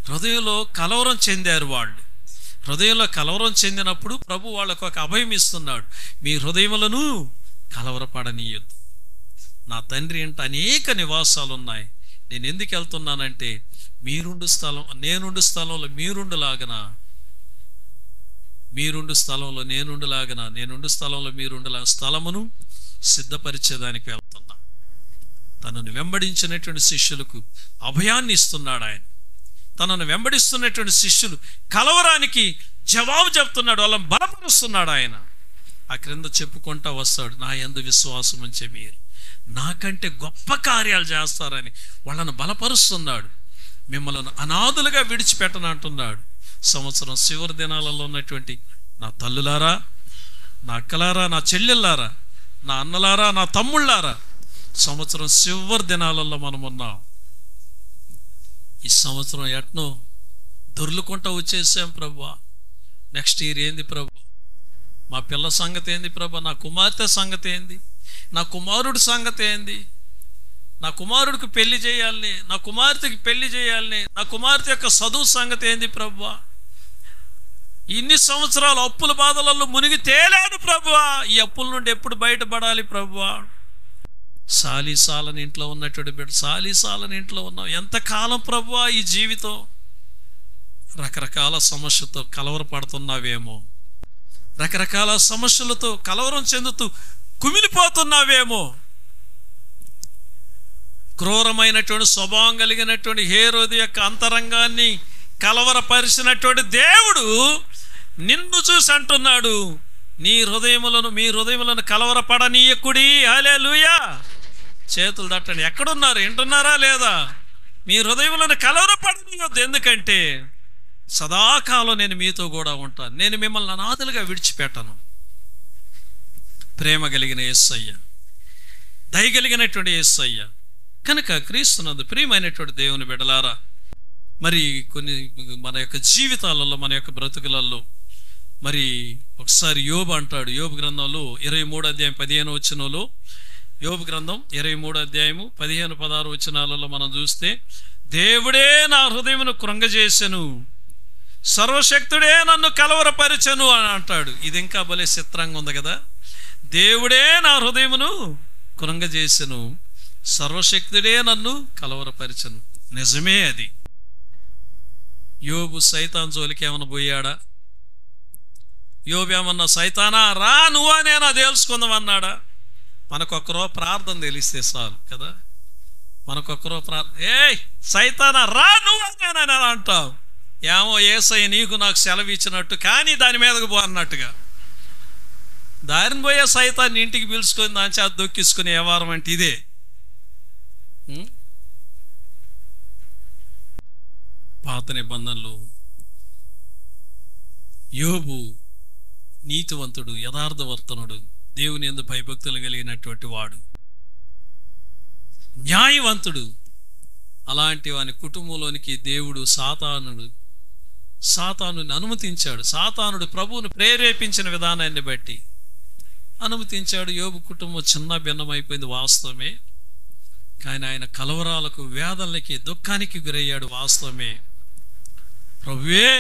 హృదయంలో కలవరం చెందారు వాళ్ళు. హృదయంలో కలవరం చెందినప్పుడు ప్రభు వాళ్ళకు ఒక అభయం ఇస్తున్నాడు, మీ హృదయములను కలవరపడనీయొద్దు. నా తండ్రి అంటే అనేక నివాసాలు ఉన్నాయి. నేను ఎందుకు వెళ్తున్నానంటే, నేనుండు స్థలంలో మీరుండులాగనా, నేనుండు స్థలంలో మీరుండులా స్థలమును సిద్ధపరిచేదానికి వెళ్తున్నా. తనను వెంబడించినటువంటి శిష్యులకు అభయాన్ని ఇస్తున్నాడు ఆయన. తనను వెంబడిస్తున్నటువంటి శిష్యులు కలవరానికి జవాబు చెప్తున్నాడు, వాళ్ళని బలపరుస్తున్నాడు ఆయన. ఆ క్రింద చెప్పుకుంటా వస్తాడు, నా యందు విశ్వాసం ఉంచే మీరు నాకంటే గొప్ప కార్యాలు చేస్తారని వాళ్ళను బలపరుస్తున్నాడు. మిమ్మల్ని అనాథులుగా విడిచిపెట్టనంటున్నాడు. సంవత్సరం చివరి దినాలలో ఉన్నటువంటి నా తల్లులారా, నా అక్కలారా, నా చెల్లెళ్ళారా, నా అన్నలారా, నా తమ్ముళ్ళారా, సంవత్సరం చివరి దినాలలో మనం ఉన్నాం. ఈ సంవత్సరం ఎట్నో దొర్లుకుంటా వచ్చేసాం ప్రభువా. నెక్స్ట్ ఇయర్ ఏంది ప్రభు, మా పిల్ల సంగతి ఏంది ప్రభు, నా కుమార్తె సంగతి ఏంది, నా కుమారుడి సంగతి ఏంది, నా కుమారుడికి పెళ్లి చేయాలని, నా కుమార్తెకి పెళ్లి చేయాలని, నా కుమార్తె యొక్క చదువు సంగతి ఏంది ప్రభువా. ఇన్ని సంవత్సరాలు అప్పుల బాధలలో మునిగి తేలాను ప్రభువా. ఈ అప్పుల నుండి ఎప్పుడు బయటపడాలి ప్రభువా. సాలీసాలని ఇంట్లో ఉన్నటువంటి బిడ్డ, సాలీసాలని ఇంట్లో ఉన్నాం. ఎంతకాలం ప్రభువా ఈ జీవితం? రకరకాల సమస్యతో కలవరపడుతున్నావేమో, రకరకాల సమస్యలతో కలవరం చెందుతూ కుమిలిపోతున్నావేమో. క్రూరమైనటువంటి స్వభావం కలిగినటువంటి హేరోదు యొక్క అంతరంగాన్ని కలవరపరిచినటువంటి దేవుడు నిన్ను చూసి అంటున్నాడు, మీ హృదయములను కలవరపడనీయకుడి. హల్లెలూయా. చేతులు తట్టండి. ఎక్కడున్నారు? వింటున్నారా లేదా? మీ హృదయములను కలవరపడనీయొద్దు. ఎందుకంటే సదాకాలం నేను మీతో కూడా ఉంటాను. నేను మిమ్మల్ని అనాథలుగా విడిచిపెట్టను. ప్రేమ కలిగిన యేసయ్య, దయగలిగినటువంటి యేసయ్య. కనుక క్రీస్తునందు ప్రియమైనటువంటి దేవుని బిడ్డలారా, మరి కొన్ని మన యొక్క జీవితాలలో, మన యొక్క బ్రతుకులలో మరి ఒకసారి యోబు అంటాడు. యోబు గ్రంథంలో 23 అధ్యాయం 15 వచనంలో, యోబు గ్రంథం 23 అధ్యాయము 15-16 వచనాలలో మనం చూస్తే, దేవుడే నా హృదయమును కృంగజేసెను, సర్వశక్తుడే నన్ను కలవరపరిచెను అని అంటాడు. ఇది ఇంకా భలే చిత్రంగా ఉంది కదా. దేవుడే నా హృదయమును కృంగజేసెను, సర్వశక్తుడే నన్ను కలవరపరిచెను. నిజమే అది. యోబు సైతాన్ జోలికి ఏమన్నా పోయాడా? యోబు ఏమన్నా సైతానా రా నువ్వా నేనా తెలుసుకుందాం అన్నాడా? మనకొక్కరో ప్రార్థన తెలిస్తే చాలు కదా. మనకొక్కరో ఏయ్ సైతానా రా నువ్వా నేనా అంటాం. ఏమో యేసయ్య నీకు నాకు సెలవు ఇచ్చినట్టు, కానీ దాని మీదకు పో అన్నట్టుగా. దారిని పోయే సైతాన్ని ఇంటికి పిలుచుకొని దాని చేత దొక్కించుకునే వ్యవహారం అంటే ఇదే. పాత నిబంధనలో యోబు నీతివంతుడు, యథార్థవర్తనుడు, దేవుని యందు భయభక్తులు కలిగినటువంటి వాడు, న్యాయవంతుడు. అలాంటి వాని కుటుంబంలోనికి దేవుడు సాతానుని అనుమతించాడు. సాతానుడు ప్రభువును ప్రేరేపించిన విధానాన్ని బట్టి అనుమతించాడు. యోబు కుటుంబం చిన్న భిన్నమైపోయింది వాస్తవమే, కానీ ఆయన కలవరాలకు, వేదనలకి, దుఃఖానికి గురయ్యాడు వాస్తవమే. ప్రభువే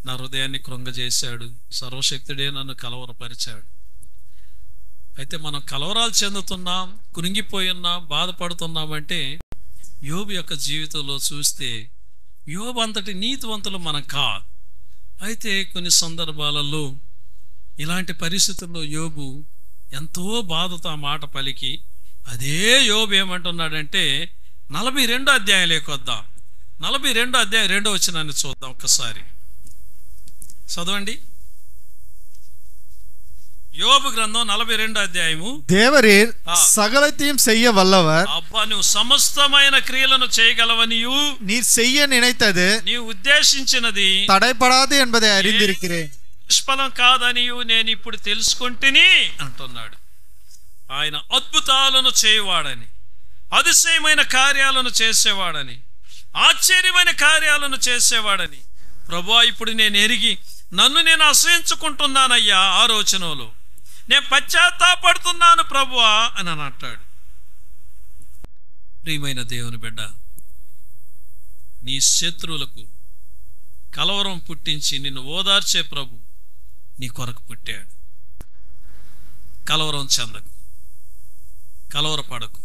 నా హృదయాన్ని కృంగజేశాడు, సర్వశక్తుడే నన్ను కలవరపరిచాడు. అయితే మనం కలవరాలు చెందుతున్నాం, కురింగిపోయి ఉన్నాం, బాధపడుతున్నామంటే యోబు యొక్క జీవితంలో చూస్తే యోబు అంతటి నీతివంతులు మనం కాదు. అయితే కొన్ని సందర్భాలలో ఇలాంటి పరిస్థితుల్లో యోబు ఎంతో బాధతో ఆ మాట పలికి, అదే యోబు ఏమంటున్నాడంటే 42 అధ్యాయంలోకి వద్దాం. 42 అధ్యాయం 2వ వచనాన్ని చూద్దాం ఒక్కసారి. చదవండి. யோபு கிரந்தம் 42 అధ్యాయము. தேவரீர் சகலத்தையும் செய்ய வல்லவர். అబ్బా నువ్వు సమస్తమైన క్రియలను చేయగలవనియు, நீர் செய்ய நினைத்தது నీవు ఉద్దేశించినది తడైపడాదు என்பதை அறிந்திருக்கிறேன். నిష్ఫలం కాదనియు నేను ఇప్పుడు తెలుసుకుంటుని అంటున్నాడు. ఆయన అద్భుతాలను చేయవాడని, అతిశయమైన కార్యాలను చేసేవాడని, ఆశ్చర్యమైన కార్యాలను చేసేవాడని ప్రభువా ఇప్పుడు నేను ఎరిగి నన్ను నేను అసహించుకుంటున్నానయ్యా. ఆలోచనలో నేను పశ్చాత్తాపడుతున్నాను ప్రభువా అని అంటాడు. ప్రియమైన దేవుని బిడ్డ, నీ శత్రువులకు కలవరం పుట్టించి నిన్ను ఓదార్చే ప్రభు నీ కొరకు పుట్టాడు. కలవరం చెందకు, కలవరపడకు.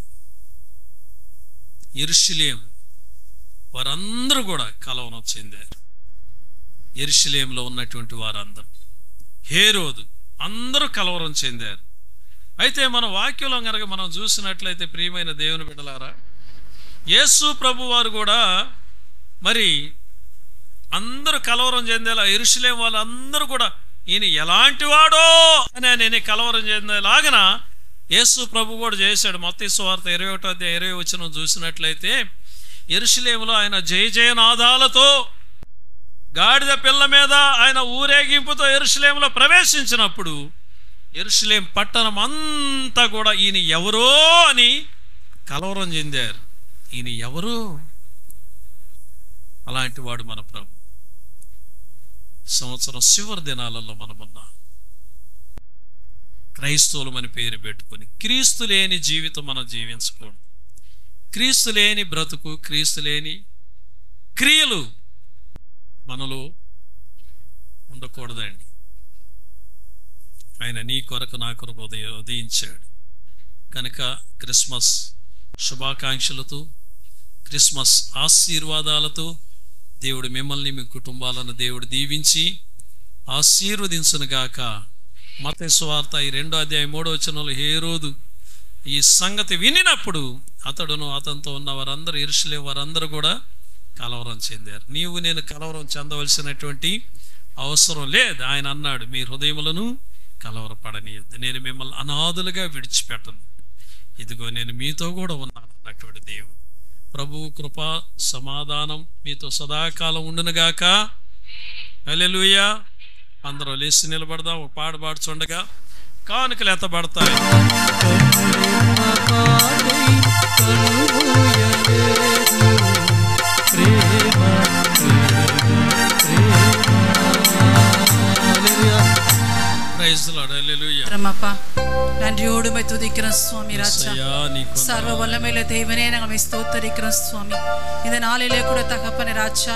యెరూషలేము వారందరూ కూడా కలవరం చెందారు. యెరూషలేములో ఉన్నటువంటి వారందరూ, హేరోదు అందరూ కలవరం చెందారు. అయితే మన వాక్యంలో కనుక మనం చూసినట్లయితే ప్రియమైన దేవుని బిడ్డలారా, యేసు ప్రభు వారు కూడా మరి అందరూ కలవరం చెందేలా, యెరూషలేము వాళ్ళందరూ కూడా ఈయన ఎలాంటి వాడో అని నేను కలవరం చెందేలాగన యేసు ప్రభు కూడా చేశాడు. మత్తయి సువార్త 21:20 చూసినట్లయితే యెరూషలేములో ఆయన జయ జయనాదాలతో గాడిద పిల్ల మీద ఆయన ఊరేగింపుతో యెరూషలేములో ప్రవేశించినప్పుడు యెరూషలేం పట్టణం అంతా కూడా ఈయన ఎవరో అని కలవరం చెందారు. ఈయన ఎవరు? అలాంటి వాడు మన ప్రభు. సంవత్సరం చివరి దినాలలో మనమున్నాం. క్రైస్తవులమని పేరు పెట్టుకొని క్రీస్తు లేని జీవితం మనం జీవించకూడదు. క్రీస్తు లేని బ్రతుకు, క్రీస్తు లేని క్రియలు మనలో ఉండకూడదండి. ఆయన నీ కొరకు నా కొరకు ఉదయించాడు కనుక క్రిస్మస్ శుభాకాంక్షలతో, క్రిస్మస్ ఆశీర్వాదాలతో దేవుడు మిమ్మల్ని, మీ కుటుంబాలను దేవుడు దీవించి ఆశీర్వదించునుగాక. మత్తయి సువార్త 2:3 హేరోదు ఈ సంగతి వినినప్పుడు అతడును అతనితో ఉన్న వారందరూ, యెరూషలేము వారందరూ కూడా కలవరం చెందారు. నీవు నేను కలవరం చెందవలసినటువంటి అవసరం లేదు. ఆయన అన్నాడు, మీ హృదయములను కలవరపడనీయద్దు, నేను మిమ్మల్ని అనాథులుగా విడిచిపెట్టను, ఇదిగో నేను మీతో కూడా ఉన్నాను అన్నటువంటి దేవుడు. ప్రభువు కృప సమాధానం మీతో సదాకాలం ఉండునుగాక. హల్లెలూయా. అందరూ లేచి నిలబడదాం. ఒక పాట పాడుచుండగా కానుకలు ఎత్తబడతాయి. நன்றியோடு துதிக்கிறோம் சுவாமி ராஜா. சர்வ வல்லமையில தேவனே நாங்கள் ஸ்தோத்தரிக்கிறோம் சுவாமி. இந்த நாளிலே கூட தகப்பனே ராஜா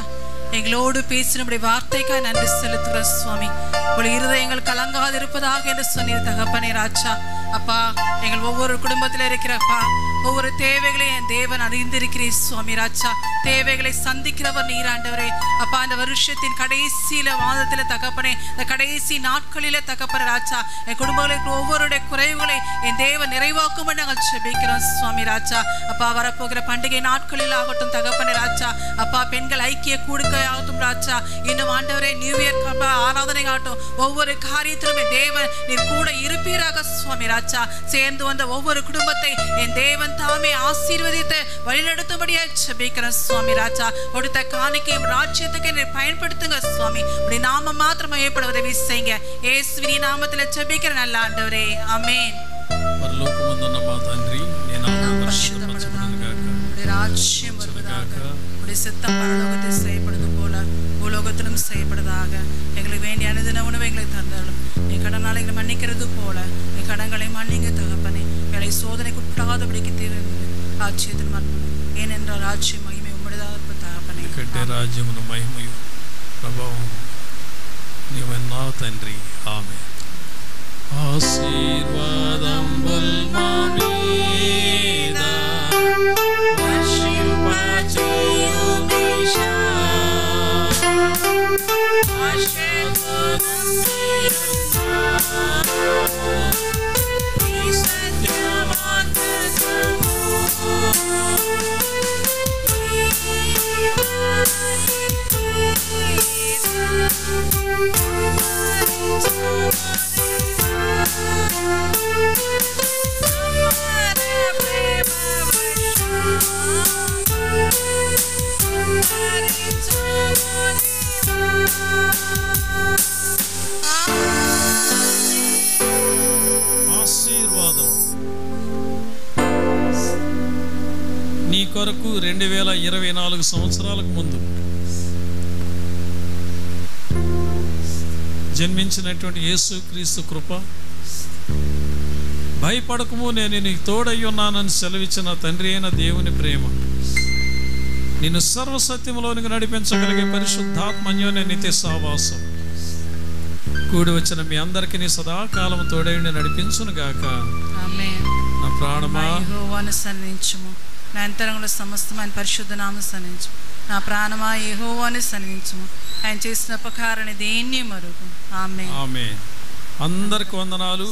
எங்களோடு பேசினுடைய வார்த்தைக்காய் நன்றி செலுத்துகிறோம் சுவாமி. உங்கள் இருதயங்கள் கலங்காதிருப்பதாக என்று சொன்னீர் தகப்பனே ராஜா. அப்பா, எங்கள் ஒவ்வொரு குடும்பத்தில் இருக்கிறப்பா ஒவ்வொரு தேவைகளையும் என் தேவன் அறிந்திருக்கிறீர் சுவாமி ராஜா. தேவைகளை சந்திக்கிறவர் நீராண்டவரே. அப்பா, இந்த வருஷத்தின் கடைசியில மாதத்துல தகப்பனே, இந்த கடைசி நாட்களில தகப்பனே ராஜா, என் குடும்பங்களுக்கு ஒவ்வொருடைய குறைவுகளை என் தேவன் நிறைவாக்கும் நாங்கள் ஜெபிக்கிறோம் சுவாமி ராஜா. அப்பா, வரப்போகிற பண்டிகை நாட்களில் ஆகட்டும் தகப்பனே ராஜா. அப்பா, பெண்கள் ஐக்கிய கூடுக்கை ஆகட்டும் ராஜா. இன்னும் ஆண்டவரே நியூ இயர் ஆராதனை ஆகட்டும், ஒவ்வொரு காரியத்திலும் என் தேவன் நீர் கூட இருப்பீராக சுவாமி ராஜா. சேர்ந்து வந்த ஒவ்வொரு குடும்பத்தை என் தேவன் தாமே ஆசீர்வதித்து வழிநடத்தும்படியாக ஜெபிக்கிறோம் சுவாமி ராஜா. கொடுத்த காணிக்கையும் ராஜ்யத்துக்கு நீர் பயன்படுத்துங்க சுவாமி. உடைய நாமம் மாத்திரம் மகிமைப்பட உதவி செய்யுங்க. இயேசுவின் நாமத்தில் ஜெபிக்கிற நல்ல ஆண்டவரே, ஆமென். పరలోకమందున్న మా తండ్రి, నీ నామం పరిశుద్ధపరచుగాక. உடைய ராஜ்யம் வருவதாக. உடைய சித்தம் பரலோகத்தில் செய்யப்படுவது போல பூலோகத்திலும் செய்யப்படுவதாக. எங்களுக்கு வேண்டிய அனுதின உணவை எங்களுக்கு தந்தாலும் நீ கடனால எங்களை மன்னிக்கிறது போல நீ கடன்களை மன்னிங்க தகப்பனே. எங்களை சோதனைக்கு உட்படாதபடிக்கு தீர்ந்து ராஜ்யத்தின் மன்மம். ஏனென்றால் ராஜ்யம் மகிமை உம்முடையதாக தகப்பனே. కట్టే రాజ్యమును మహిమయు ప్రభావం నీవన్నా తండ్రి. ఆమేన్. ఆశీర్వాదంబుల్ మా మీద వర్షింపచేయుమీశా. ఈ సత్యవాక్యము ఆశీర్వాదం నీ కొరకు 2024 సంవత్సరాలకు ముందు జన్మించినటువంటి యేసుక్రీస్తు కృప, భయపడకము నేను నీకు తోడై ఉన్నానని సెలవిచ్చిన తండ్రి అయిన దేవుని ప్రేమ, నిన్ను సర్వసత్యములోనికి నడిపించగలిగే పరిశుద్ధాత్మ అన్యోన్య నిత్య సహవాసం కూడి వచ్చిన మీ అందరికీ నీ సదాకాలం తోడైండి నడిపించునుగాక. ఆమేన్. నా ప్రాణమా యెహోవాను సన్నిధించుము, నా అంతరంగంలో సమస్తమైన పరిశుద్ధ నామమును సన్నిధించుము. నా ప్రాణమా యెహోవాను సన్నిధించుము, ఆయన చేసిన ఉపకారాన్ని దేన్ని మరుగు. ఆమేన్. ఆమేన్. అందరికి వందనాలు.